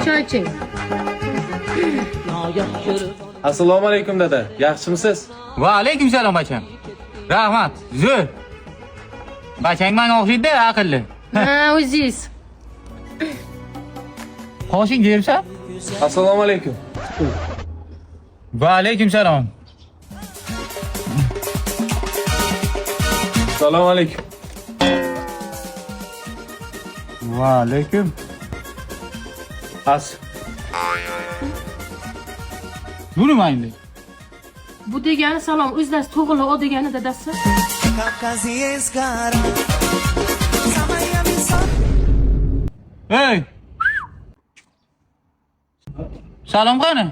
Choy iching. Assalomu alaykum dada. Yaxshimisiz? Va alaykum salom bacham. Rahmat. Zo'r. Bachang menga o'xshaydi, aqlli. Ha, o'zingiz. Qoshing dersan? Assalomu alaykum. Va alaykum salom. Assalomu alaykum. Va alaykum. As. Bu nima endi? Bu degani salom, o'zlari to'g'ri o degani dadasi. Hey. Salom qani?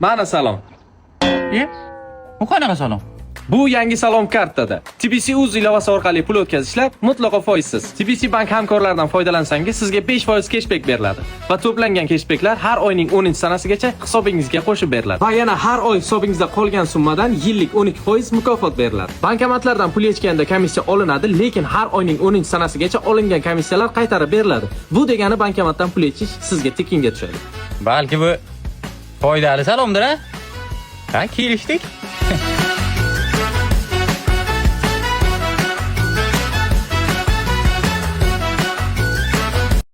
Mana salom. Bu qanaqa salom? Bu yangi salom kartada. TBC Uz ilovasi orqali pul o'tkazishlar mutlaqo foizsiz. TBC bank hamkorlaridan foydalansangiz sizga 5% cashback beriladi va to'plangan cashbacklar har oyning 10-sanasigacha hisobingizga qo'shib beriladi. Va yana har oy hisobingizda qolgan summadan yillik 12% mukofot beriladi. Bankomatlardan pul yechganda komissiya olinadi, lekin har oyning 10-sanasigacha olingan komissiyalar qaytarib beriladi. Bu degani bankomatdan pul yechish sizga tekinga tushadi. Balki bu foydali salomdir, ha? Ha, kelishdik.